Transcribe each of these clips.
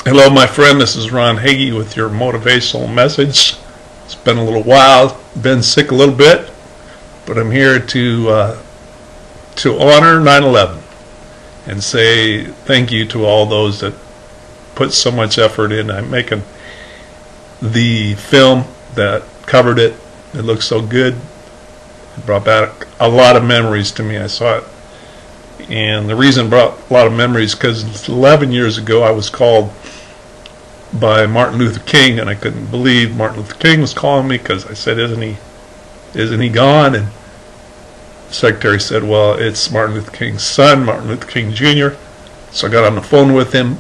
Hello, my friend. This is Ron Hagee with your motivational message. It's been a little while. Been sick a little bit, but I'm here to honor 9/11 and say thank you to all those that put so much effort in. I'm making the film that covered it. It looks so good. It brought back a lot of memories to me. I saw it, and the reason it brought a lot of memories because 11 years ago I was called by Martin Luther King, and I couldn't believe Martin Luther King was calling me because I said, isn't he gone? And the secretary said, well, it's Martin Luther King's son, Martin Luther King Jr. So I got on the phone with him,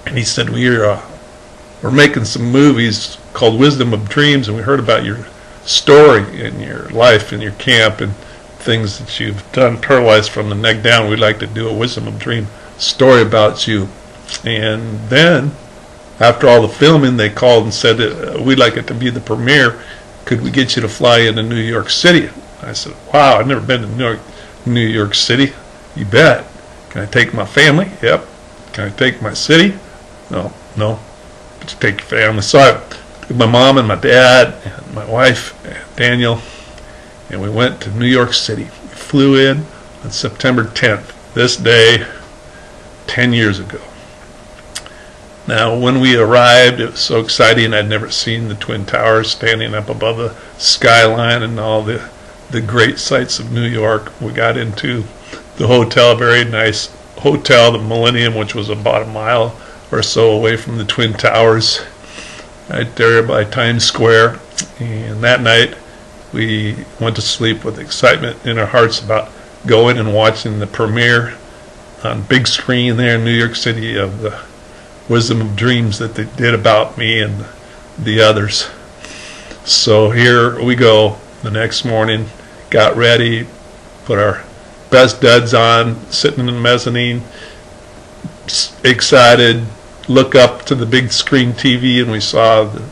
and he said, we're making some movies called Wisdom of Dreams, and we heard about your story and your life and your camp and things that you've done paralyzed from the neck down. We'd like to do a Wisdom of Dream story about you. And then after all the filming, they called and said, we'd like it to be the premiere. Could we get you to fly into New York City? I said, wow, I've never been to New York City. You bet. Can I take my family? Yep. Can I take my city? No. Just take your family. So I took my mom and my dad and my wife and Daniel, and we went to New York City. We flew in on September 10th, this day 10 years ago. Now, when we arrived, it was so exciting. I'd never seen the Twin Towers standing up above the skyline and all the great sights of New York. We got into the hotel, very nice hotel, the Millennium, which was about a mile or so away from the Twin Towers, right there by Times Square. And that night, we went to sleep with excitement in our hearts about going and watching the premiere on big screen there in New York City of the Wisdom of Dreams that they did about me and the others. So here we go the next morning, got ready, put our best duds on, sitting in the mezzanine, excited, look up to the big screen TV, and we saw the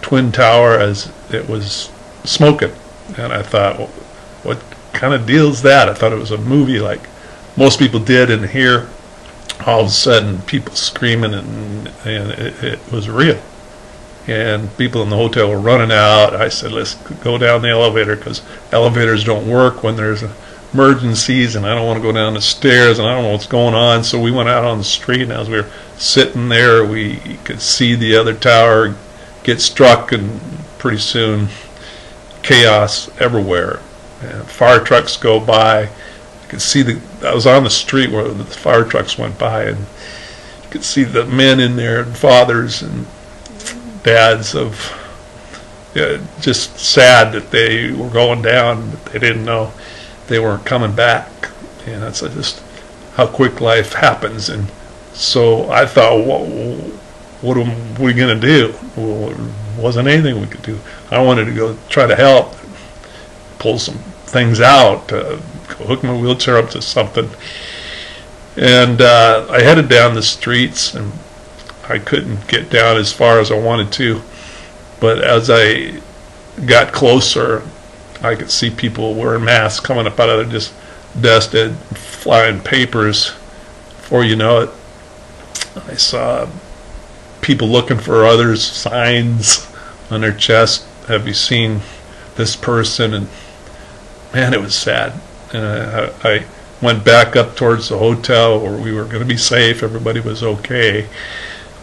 Twin Tower as it was smoking. And I thought, well, what kind of deal is that? I thought it was a movie like most people did, and here all of a sudden people screaming, and it was real, and people in the hotel were running out. I said, let's go down the elevator because elevators don't work when there's emergencies, and I don't want to go down the stairs, and I don't know what's going on. So we went out on the street, and as we were sitting there, we could see the other tower get struck, and pretty soon chaos everywhere, and fire trucks go by. You could see I was on the street where the fire trucks went by, and you could see the men in there, and fathers and dads of just sad that they were going down, but they didn't know they weren't coming back. And that's just how quick life happens. And so I thought, what are we going to do? Well, there wasn't anything we could do. I wanted to go try to help, pull some things out, hook my wheelchair up to something. And I headed down the streets, and I couldn't get down as far as I wanted to, but as I got closer, I could see people wearing masks coming up out of there, just dusted, flying papers. Before you know it, I saw people looking for others, signs on their chest, have you seen this person? And man, it was sad. And I went back up towards the hotel where we were going to be safe, everybody was okay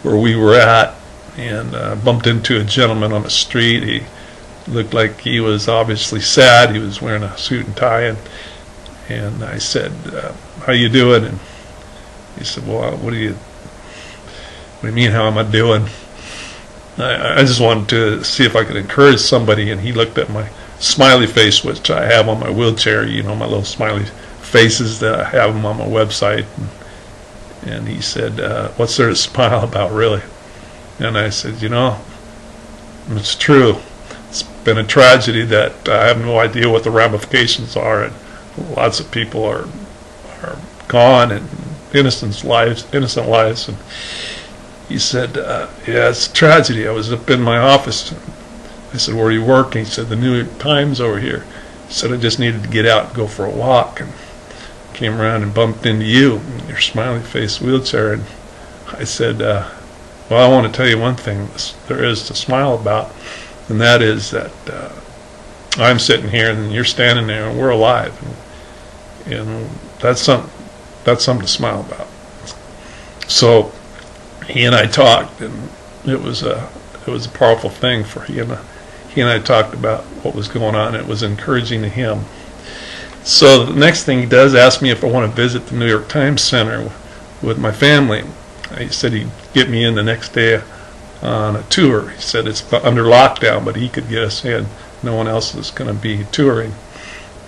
where we were at, and bumped into a gentleman on the street. He looked like he was obviously sad. He was wearing a suit and tie, and I said, how you doing? And he said, well, what do you mean, how am I doing? I just wanted to see if I could encourage somebody. And he looked at my smiley face, which I have on my wheelchair, you know, my little smiley faces that I have them on my website. And he said, what's there to smile about, really? And I said, you know, it's true. It's been a tragedy that I have no idea what the ramifications are, and lots of people are gone, and innocent lives. And he said, yeah, it's a tragedy. I was up in my office. I said, where are you working? He said, the New York Times over here. He said, I just needed to get out and go for a walk, and came around and bumped into you in your smiley face wheelchair. And I said, what Well, I want to tell you one thing there is to smile about, and that is that I'm sitting here and you're standing there and we're alive, and that's something to smile about. So he and I talked, and it was a powerful thing for he and I talked about what was going on. It was encouraging to him. So the next thing he does, ask me if I want to visit the New York Times Center with my family. He said he'd get me in the next day on a tour. He said it's under lockdown, but he could get us in. No one else is going to be touring.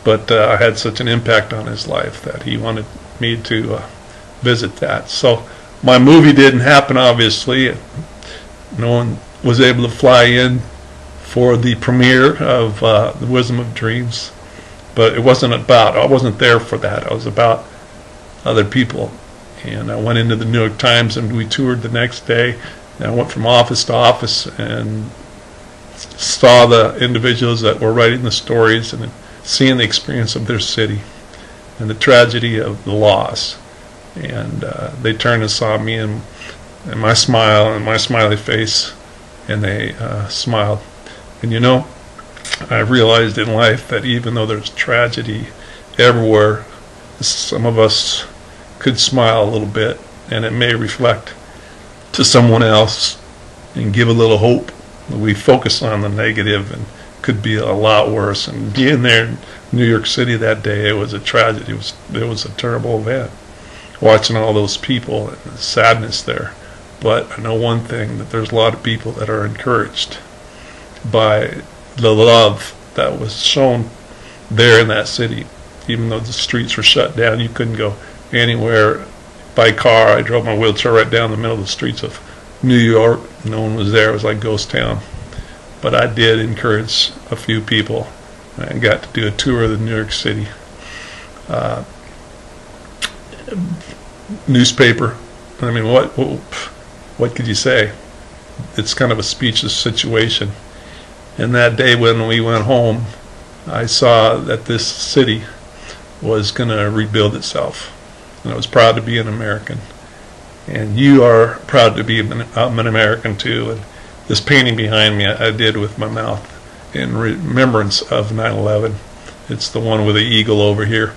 But I had such an impact on his life that he wanted me to visit that. So my movie didn't happen, obviously. No one was able to fly in for the premiere of The Wisdom of Dreams. But I wasn't there for that. I was about other people. And I went into the New York Times and we toured the next day. And I went from office to office and saw the individuals that were writing the stories and seeing the experience of their city and the tragedy of the loss. And they turned and saw me and my smile and my smiley face, and they smiled. And you know, I realized in life that even though there's tragedy everywhere, some of us could smile a little bit, and it may reflect to someone else and give a little hope. We focus on the negative and could be a lot worse. And being there in New York City that day, it was a tragedy. It was a terrible event, watching all those people and the sadness there. But I know one thing, that there's a lot of people that are encouraged by the love that was shown there in that city. Even though the streets were shut down, you couldn't go anywhere by car. I drove my wheelchair right down the middle of the streets of New York. No one was there. It was like ghost town. But I did encourage a few people. I got to do a tour of the New York City newspaper. I mean, what could you say? It's kind of a speechless situation. And that day when we went home, I saw that this city was going to rebuild itself. And I was proud to be an American. And you are proud to be an American too. And this painting behind me I did with my mouth in remembrance of 9/11. It's the one with the eagle over here.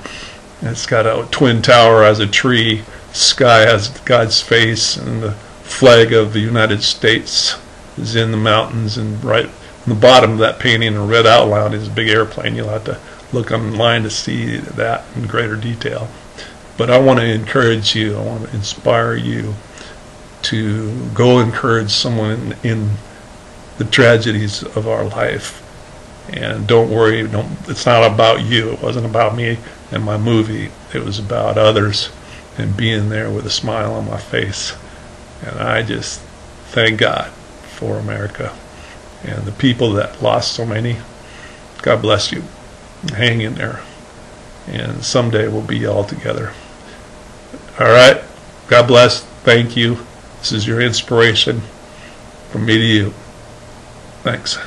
And it's got a twin tower as a tree. Sky has God's face, and the flag of the United States is in the mountains, and right on the bottom of that painting in red outline is a big airplane. You'll have to look online to see that in greater detail. But I want to encourage you, I want to inspire you to go encourage someone in the tragedies of our life. And don't worry, it's not about you. It wasn't about me and my movie. It was about others and being there with a smile on my face. And I just thank God for America and the people that lost so many. God bless you. Hang in there. And someday we'll be all together. All right. God bless. Thank you. This is your inspiration from me to you. Thanks.